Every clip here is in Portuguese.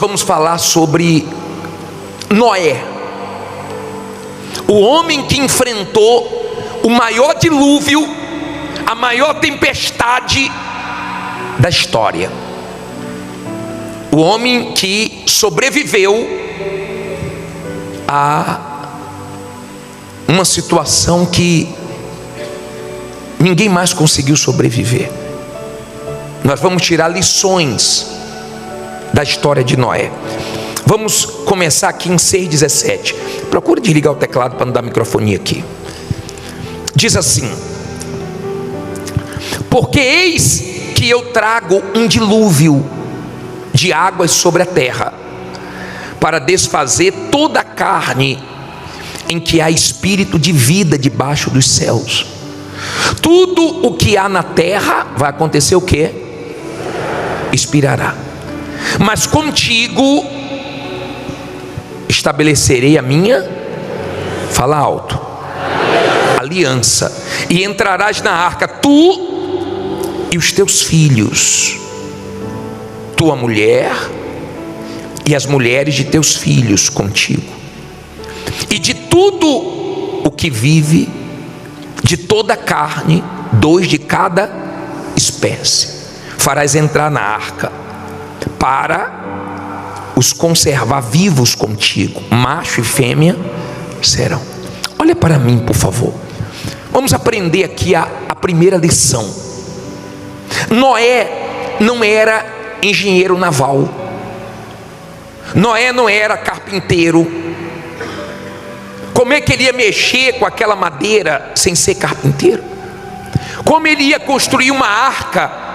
Vamos falar sobre Noé, o homem que enfrentou o maior dilúvio, a maior tempestade da história. O homem que sobreviveu a uma situação que ninguém mais conseguiu sobreviver. Nós vamos tirar lições da história de Noé. Vamos começar aqui em 6,17. Procure desligar o teclado para não dar microfonia aqui. Diz assim: porque eis que eu trago um dilúvio de águas sobre a terra, para desfazer toda a carne em que há espírito de vida debaixo dos céus. Tudo o que há na terra vai acontecer o quê? Expirará. Mas contigo estabelecerei a minha, fala alto, aliança, e entrarás na arca, tu e os teus filhos, tua mulher e as mulheres de teus filhos contigo, e de tudo o que vive, de toda a carne, 2 de cada espécie, farás entrar na arca, para os conservar vivos contigo, macho e fêmea serão. Olha para mim, por favor. Vamos aprender aqui a primeira lição. Noé não era engenheiro naval, Noé não era carpinteiro. Como é que ele ia mexer com aquela madeira sem ser carpinteiro? Como ele ia construir uma arca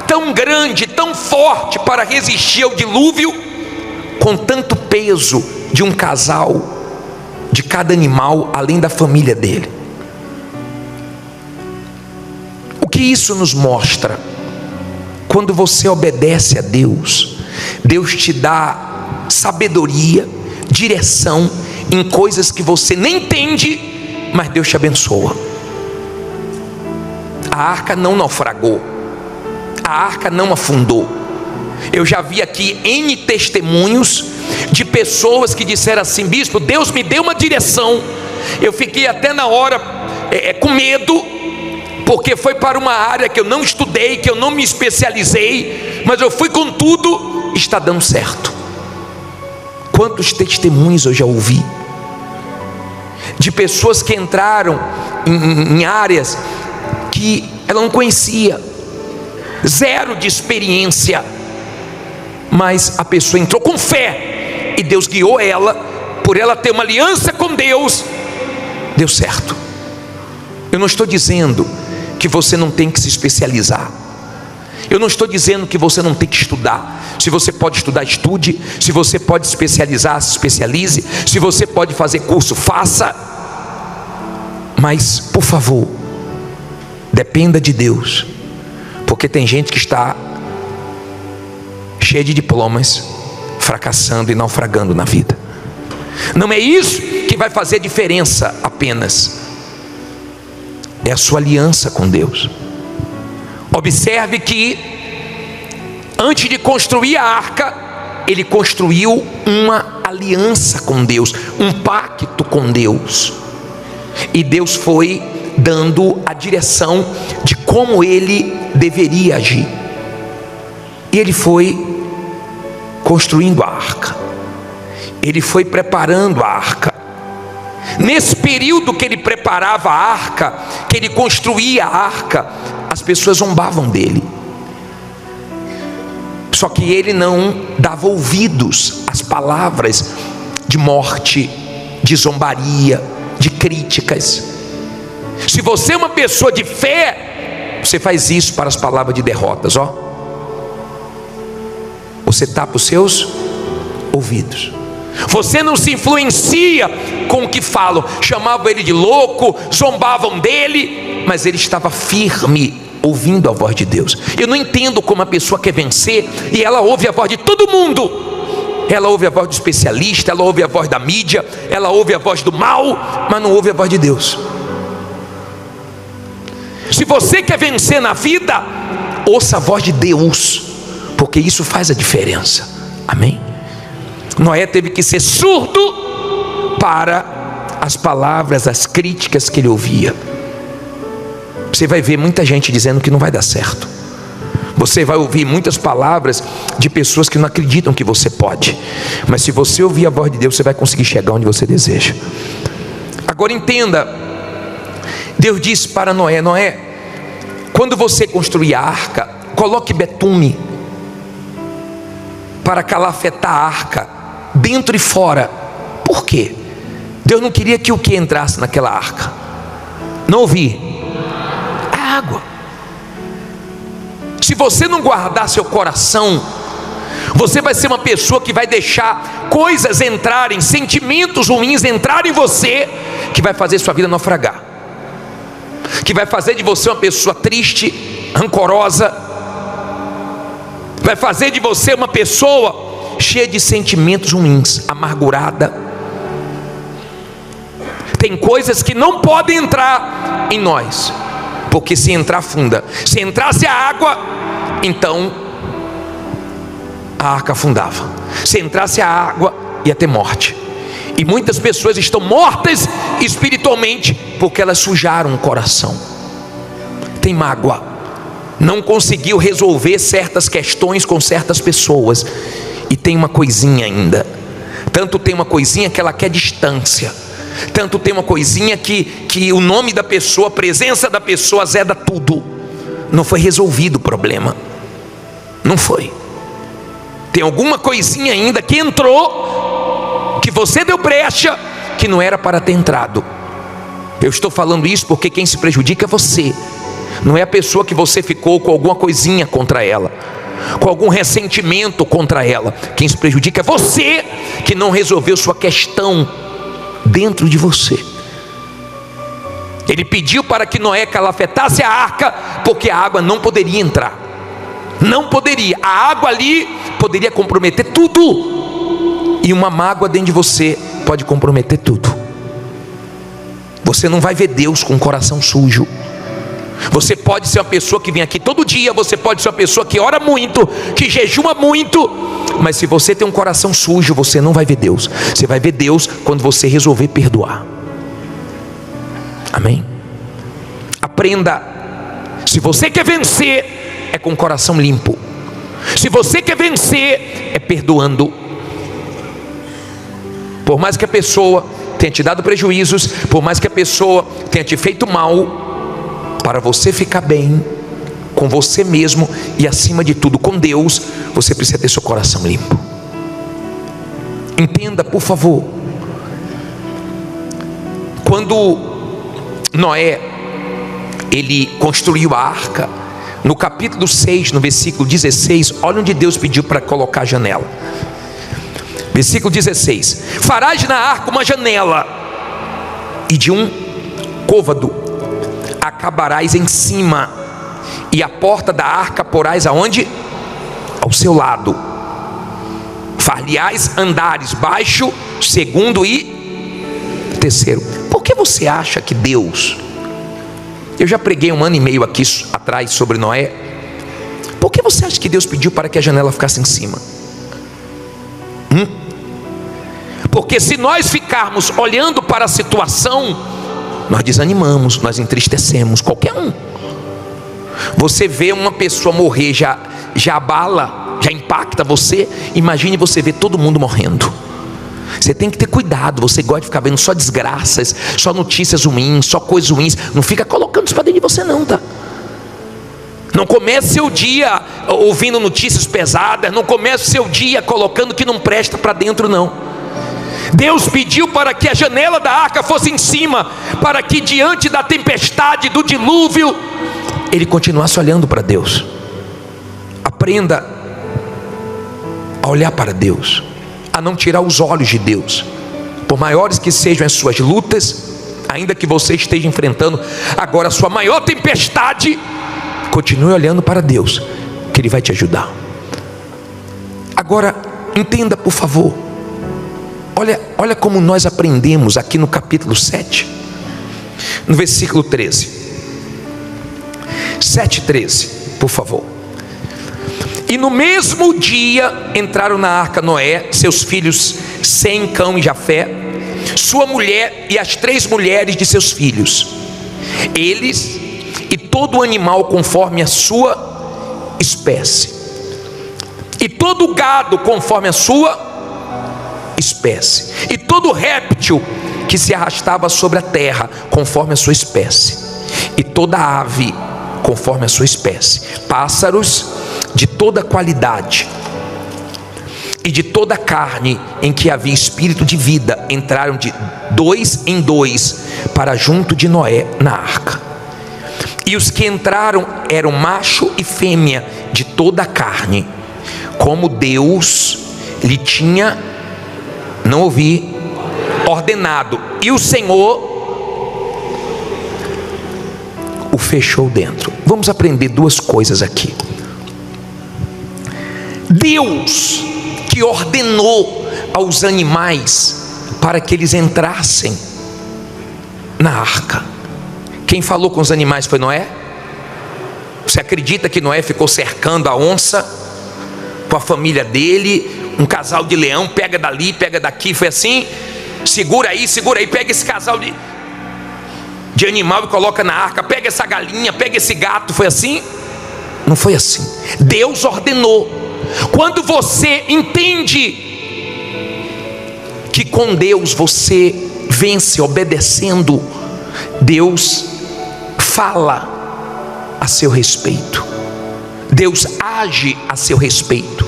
tão grande, tão forte para resistir ao dilúvio, com tanto peso de um casal, de cada animal, além da família dele? O que isso nos mostra? Quando você obedece a Deus, Deus te dá sabedoria, direção em coisas que você nem entende, mas Deus te abençoa. A arca não naufragou, a arca não afundou. Eu já vi aqui N testemunhos de pessoas que disseram assim: bispo, Deus me deu uma direção. Eu fiquei até na hora com medo, porque foi para uma área que eu não estudei, que eu não me especializei, mas eu fui com tudo, está dando certo. Quantos testemunhos eu já ouvi de pessoas que entraram em áreas que ela não conhecia, zero de experiência, mas a pessoa entrou com fé e Deus guiou ela, por ela ter uma aliança com Deus, deu certo. Eu não estou dizendo que você não tem que se especializar, eu não estou dizendo que você não tem que estudar. Se você pode estudar, estude. Se você pode especializar, se especialize. Se você pode fazer curso, faça. Mas, por favor, dependa de Deus, porque tem gente que está cheia de diplomas, fracassando e naufragando na vida. Não é isso que vai fazer diferença apenas, é a sua aliança com Deus. Observe que antes de construir a arca, ele construiu uma aliança com Deus, um pacto com Deus, e Deus foi dando a direção de como ele deveria agir, e ele foi construindo a arca, ele foi preparando a arca. Nesse período que ele preparava a arca, que ele construía a arca, as pessoas zombavam dele, só que ele não dava ouvidos às palavras de morte, de zombaria, de críticas. Se você é uma pessoa de fé, você faz isso para as palavras de derrotas, ó. Você tapa os seus ouvidos. Você não se influencia com o que falam. Chamavam ele de louco, zombavam dele, mas ele estava firme, ouvindo a voz de Deus. Eu não entendo como a pessoa quer vencer e ela ouve a voz de todo mundo. Ela ouve a voz do especialista, ela ouve a voz da mídia, ela ouve a voz do mal, mas não ouve a voz de Deus. Se você quer vencer na vida, ouça a voz de Deus, porque isso faz a diferença. Amém? Noé teve que ser surdo para as palavras, as críticas que ele ouvia. Você vai ver muita gente dizendo que não vai dar certo. Você vai ouvir muitas palavras de pessoas que não acreditam que você pode. Mas se você ouvir a voz de Deus, você vai conseguir chegar onde você deseja. Agora entenda, Deus disse para Noé: Noé, quando você construir a arca, coloque betume para calafetar a arca, dentro e fora. Por quê? Deus não queria que o que entrasse naquela arca? Não ouvi? A água. Se você não guardar seu coração, você vai ser uma pessoa que vai deixar coisas entrarem, sentimentos ruins entrarem em você, que vai fazer sua vida naufragar, que vai fazer de você uma pessoa triste, rancorosa, vai fazer de você uma pessoa cheia de sentimentos ruins, amargurada. Tem coisas que não podem entrar em nós, porque se entrar, afunda. Se entrasse a água, então a arca afundava. Se entrasse a água, ia ter morte. E muitas pessoas estão mortas espiritualmente porque elas sujaram o coração. Tem mágoa, não conseguiu resolver certas questões com certas pessoas, e tem uma coisinha ainda. Tanto tem uma coisinha que ela quer distância, tanto tem uma coisinha que o nome da pessoa, a presença da pessoa azeda tudo. Não foi resolvido o problema. Não foi. Tem alguma coisinha ainda que entrou, que você deu brecha, que não era para ter entrado. Eu estou falando isso porque quem se prejudica é você. Não é a pessoa que você ficou com alguma coisinha contra ela, com algum ressentimento contra ela. Quem se prejudica é você, que não resolveu sua questão dentro de você. Ele pediu para que Noé calafetasse a arca, porque a água não poderia entrar. Não poderia. A água ali poderia comprometer tudo. E uma mágoa dentro de você pode comprometer tudo. Você não vai ver Deus com o coração sujo. Você pode ser uma pessoa que vem aqui todo dia, você pode ser uma pessoa que ora muito, que jejuma muito, mas se você tem um coração sujo, você não vai ver Deus. Você vai ver Deus quando você resolver perdoar. Amém? Aprenda. Se você quer vencer, é com o coração limpo. Se você quer vencer, é perdoando. Por mais que a pessoa tenha te dado prejuízos, por mais que a pessoa tenha te feito mal, para você ficar bem com você mesmo e acima de tudo com Deus, você precisa ter seu coração limpo. Entenda, por favor. Quando Noé, ele construiu a arca, no capítulo 6, no versículo 16, olha onde Deus pediu para colocar a janela. Versículo 16: farás na arca uma janela, e de um côvado acabarás em cima, e a porta da arca porás aonde? Ao seu lado. Far-lhe-ás andares baixo, segundo e terceiro. Por que você acha que Deus... Eu já preguei 1 ano e meio aqui atrás sobre Noé. Por que você acha que Deus pediu para que a janela ficasse em cima? Porque se nós ficarmos olhando para a situação, nós desanimamos, nós entristecemos, qualquer um. Você vê uma pessoa morrer, já abala, já impacta você. Imagine você ver todo mundo morrendo. Você tem que ter cuidado. Você gosta de ficar vendo só desgraças, só notícias ruins, só coisas ruins. Não fica colocando isso para dentro de você não, tá? Não comece seu dia ouvindo notícias pesadas. Não comece seu dia colocando que não presta para dentro não. Deus pediu para que a janela da arca fosse em cima, para que diante da tempestade, do dilúvio, ele continuasse olhando para Deus. Aprenda a olhar para Deus, a não tirar os olhos de Deus. Por maiores que sejam as suas lutas, ainda que você esteja enfrentando agora a sua maior tempestade, continue olhando para Deus, que Ele vai te ajudar. Agora, entenda por favor. Olha como nós aprendemos aqui no capítulo 7, no versículo 13. 7:13, por favor. E no mesmo dia entraram na arca Noé, seus filhos Sem, Cão e Jafé, sua mulher e as 3 mulheres de seus filhos, eles e todo animal conforme a sua espécie, e todo gado conforme a sua espécie, e todo réptil que se arrastava sobre a terra conforme a sua espécie, e toda ave conforme a sua espécie, pássaros de toda qualidade, e de toda carne em que havia espírito de vida, entraram de 2 em 2 para junto de Noé na arca. E os que entraram eram macho e fêmea de toda a carne, como Deus lhe tinha, não ouvi, ordenado. E o Senhor o fechou dentro. Vamos aprender 2 coisas aqui. Deus que ordenou aos animais para que eles entrassem na arca. Quem falou com os animais foi Noé? Você acredita que Noé ficou cercando a onça com a família dele, um casal de leão, pega dali, pega daqui, foi assim? Segura aí, pega esse casal de animal e coloca na arca, pega essa galinha, pega esse gato, foi assim? Não foi assim. Deus ordenou. Quando você entende que com Deus você vence obedecendo, Deus fala a seu respeito, Deus age a seu respeito.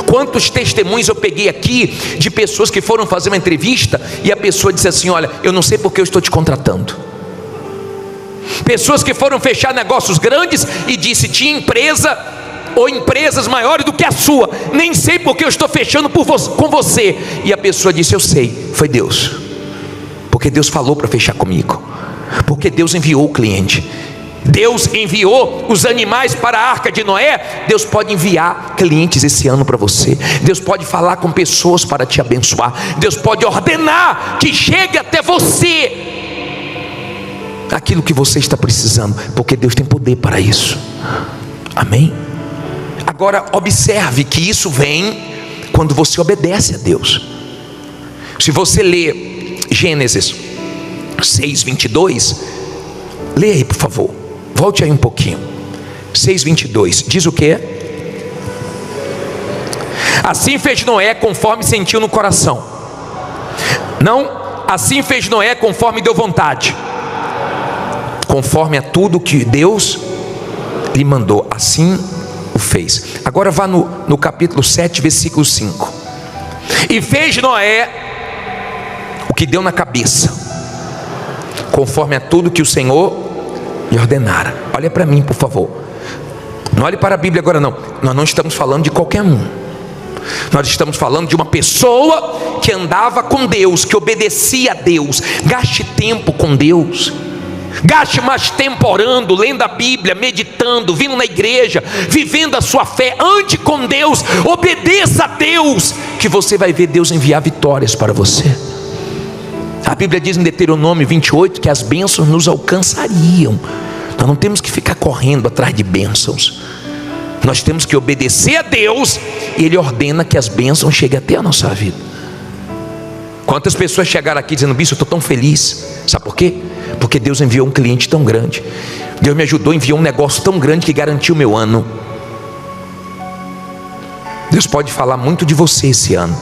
Quantos testemunhos eu peguei aqui de pessoas que foram fazer uma entrevista e a pessoa disse assim: olha, eu não sei porque eu estou te contratando. Pessoas que foram fechar negócios grandes e disse: tinha empresa ou empresas maiores do que a sua, nem sei porque eu estou fechando com você. E a pessoa disse: eu sei, foi Deus, porque Deus falou para fechar comigo, porque Deus enviou o cliente, Deus enviou os animais para a arca de Noé. Deus pode enviar clientes esse ano para você, Deus pode falar com pessoas para te abençoar, Deus pode ordenar que chegue até você aquilo que você está precisando, porque Deus tem poder para isso. Amém? Agora observe que isso vem quando você obedece a Deus. Se você ler Gênesis 6:22, leia aí por favor, volte aí um pouquinho. 6:22 diz o que? Assim fez Noé conforme sentiu no coração. Não, assim fez Noé conforme deu vontade, conforme a tudo que Deus lhe mandou, assim o fez. Agora vá no capítulo 7, versículo 5. E fez Noé o que deu na cabeça, conforme a tudo que o Senhor lhe ordenara. Olha para mim, por favor. Não olhe para a Bíblia agora não. Nós não estamos falando de qualquer um. Nós estamos falando de uma pessoa que andava com Deus, que obedecia a Deus. Gaste tempo com Deus. Gaste mais tempo orando, lendo a Bíblia, meditando, vindo na igreja, vivendo a sua fé. Ande com Deus, obedeça a Deus, que você vai ver Deus enviar vitórias para você. A Bíblia diz em Deuteronômio 28 que as bênçãos nos alcançariam. Nós não temos que ficar correndo atrás de bênçãos. Nós temos que obedecer a Deus, e Ele ordena que as bênçãos cheguem até a nossa vida. Quantas pessoas chegaram aqui dizendo: bicho, eu estou tão feliz. Sabe por quê? Porque Deus enviou um cliente tão grande, Deus me ajudou, enviou um negócio tão grande que garantiu o meu ano. Deus pode falar muito de você esse ano,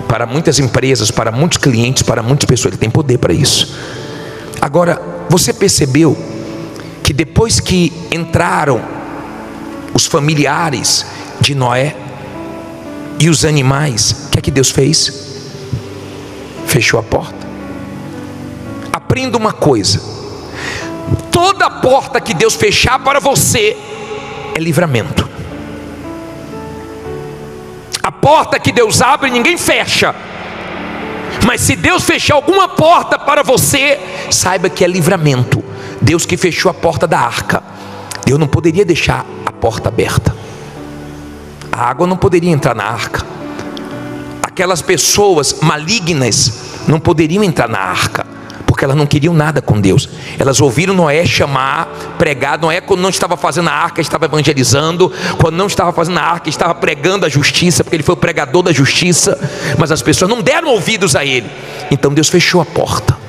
para muitas empresas, para muitos clientes, para muitas pessoas. Ele tem poder para isso. Agora, você percebeu que depois que entraram os familiares de Noé e os animais, o que é que Deus fez? Fechou a porta. Aprenda uma coisa: toda porta que Deus fechar para você é livramento. A porta que Deus abre, ninguém fecha. Mas se Deus fechar alguma porta para você, saiba que é livramento. Deus que fechou a porta da arca, Deus não poderia deixar a porta aberta. A água não poderia entrar na arca. Aquelas pessoas malignas não poderiam entrar na arca, porque elas não queriam nada com Deus. Elas ouviram Noé chamar, pregar. Noé, quando não estava fazendo a arca, estava evangelizando. Quando não estava fazendo a arca, estava pregando a justiça, porque ele foi o pregador da justiça. Mas as pessoas não deram ouvidos a ele. Então Deus fechou a porta.